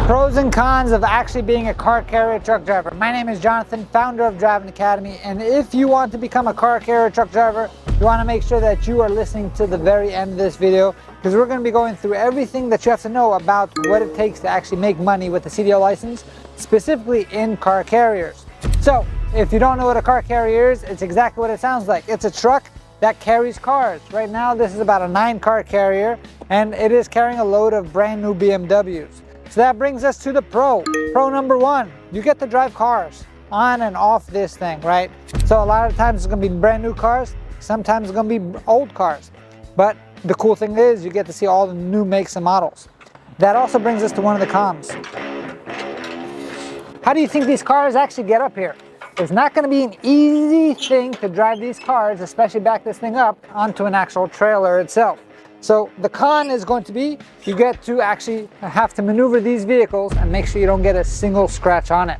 Pros and cons of actually being a car carrier truck driver. My name is Jonathan, founder of Driving Academy, and if you want to become a car carrier truck driver, you want to make sure that you are listening to the very end of this video, because we're going to be going through everything that you have to know about what it takes to actually make money with a CDL license, specifically in car carriers. So if you don't know what a car carrier is, it's exactly what it sounds like. It's a truck that carries cars. Right now this is about a 9-car carrier, and it is carrying a load of brand new BMWs. So that brings us to the pro. Pro number one, you get to drive cars on and off this thing, right? So a lot of times it's gonna be brand new cars, sometimes it's gonna be old cars. But the cool thing is you get to see all the new makes and models. That also brings us to one of the cons. How do you think these cars actually get up here? It's not gonna be an easy thing to drive these cars, especially back this thing up onto an actual trailer itself. So the con is going to be you get to actually have to maneuver these vehicles and make sure you don't get a single scratch on it.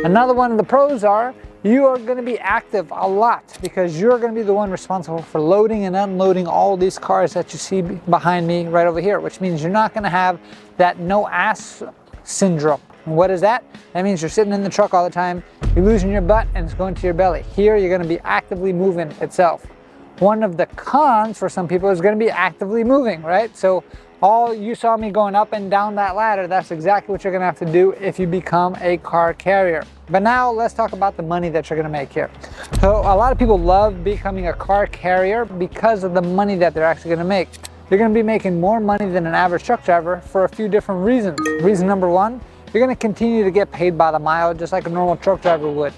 Another one of the pros are you are going to be active a lot, because you're going to be the one responsible for loading and unloading all these cars that you see behind me right over here, which means you're not going to have that no ass syndrome. And what is that? That means you're sitting in the truck all the time, you're losing your butt and it's going to your belly. Here you're going to be actively moving itself. One of the cons for some people is going to be actively moving, right? So all you saw me going up and down that ladder, that's exactly what you're going to have to do if you become a car carrier. But now let's talk about the money that you're going to make here. So a lot of people love becoming a car carrier because of the money that they're actually going to make. You're going to be making more money than an average truck driver for a few different reasons. Reason number one, you're going to continue to get paid by the mile just like a normal truck driver would.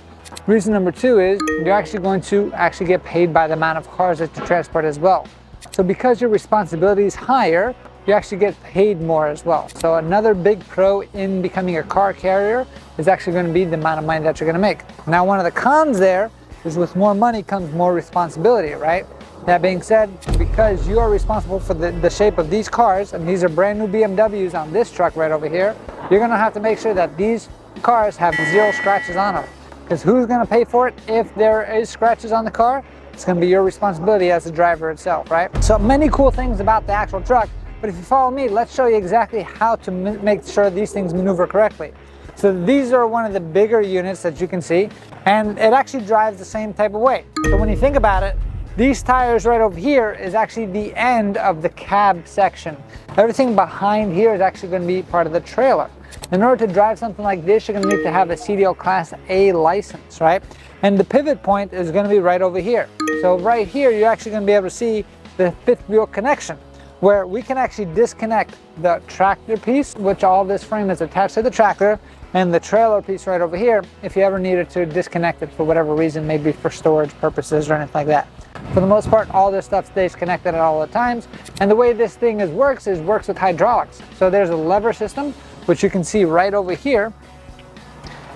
Reason number two is you're actually going to get paid by the amount of cars that you transport as well. So because your responsibility is higher, you actually get paid more as well. So another big pro in becoming a car carrier is actually going to be the amount of money that you're going to make. Now, one of the cons there is with more money comes more responsibility, right? That being said, because you are responsible for the shape of these cars, and these are brand new BMWs on this truck right over here, you're going to have to make sure that these cars have 0 scratches on them. Because who's going to pay for it if there is scratches on the car? It's going to be your responsibility as the driver itself, right? So many cool things about the actual truck, but if you follow me, let's show you exactly how to make sure these things maneuver correctly. So these are one of the bigger units that you can see, and it actually drives the same type of way. So when you think about it, these tires right over here is actually the end of the cab section. Everything behind here is actually going to be part of the trailer. In order to drive something like this, you're going to need to have a CDL Class A license, right? And the pivot point is going to be right over here. So right here, you're actually going to be able to see the fifth wheel connection, where we can actually disconnect the tractor piece, which all this frame is attached to the tractor, and the trailer piece right over here, if you ever needed to disconnect it for whatever reason, maybe for storage purposes or anything like that. For the most part, all this stuff stays connected at all the times. And the way this thing works with hydraulics. So there's a lever system, which you can see right over here.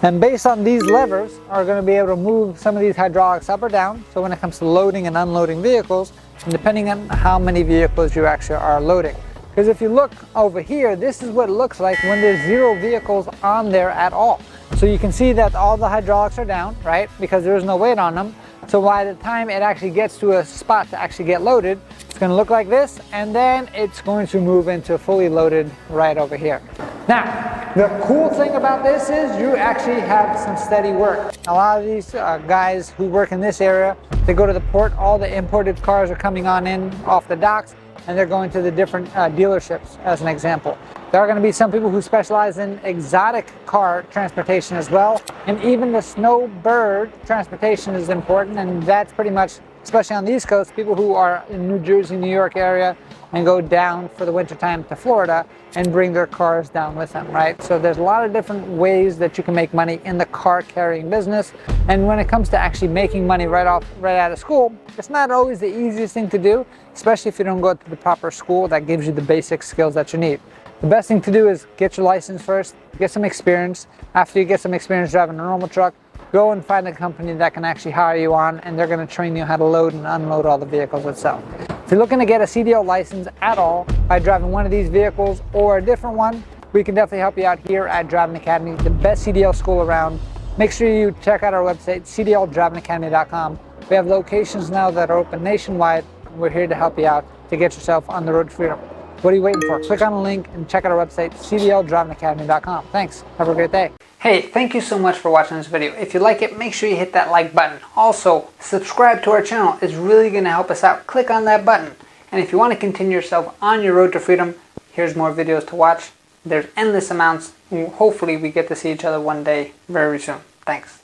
And based on these levers are going to be able to move some of these hydraulics up or down. So when it comes to loading and unloading vehicles, and depending on how many vehicles you actually are loading. Because if you look over here, this is what it looks like when there's 0 vehicles on there at all. So you can see that all the hydraulics are down, right? Because there's no weight on them. So by the time it actually gets to a spot to actually get loaded, it's going to look like this, and then it's going to move into fully loaded right over here. Now, the cool thing about this is you actually have some steady work. A lot of these guys who work in this area, they go to the port, all the imported cars are coming on in off the docks, and they're going to the different dealerships, as an example. There are going to be some people who specialize in exotic car transportation as well, and even the snowbird transportation is important, and that's pretty much, especially on the East Coast, people who are in New Jersey, New York area, and go down for the wintertime to Florida and bring their cars down with them, right? So there's a lot of different ways that you can make money in the car carrying business. And when it comes to actually making money right out of school, it's not always the easiest thing to do, especially if you don't go to the proper school that gives you the basic skills that you need. The best thing to do is get your license first, get some experience. After you get some experience driving a normal truck, go and find a company that can actually hire you on, and they're going to train you how to load and unload all the vehicles itself. If you're looking to get a CDL license at all by driving one of these vehicles or a different one, we can definitely help you out here at Driving Academy, the best CDL school around. Make sure you check out our website, cdldrivingacademy.com. We have locations now that are open nationwide, and we're here to help you out to get yourself on the road to freedom. What are you waiting for? Click on the link and check out our website, cdldrivingacademy.com. Thanks. Have a great day. Hey, thank you so much for watching this video. If you like it, make sure you hit that like button. Also, subscribe to our channel. It's really going to help us out. Click on that button. And if you want to continue yourself on your road to freedom, here's more videos to watch. There's endless amounts. Hopefully we get to see each other one day very soon. Thanks.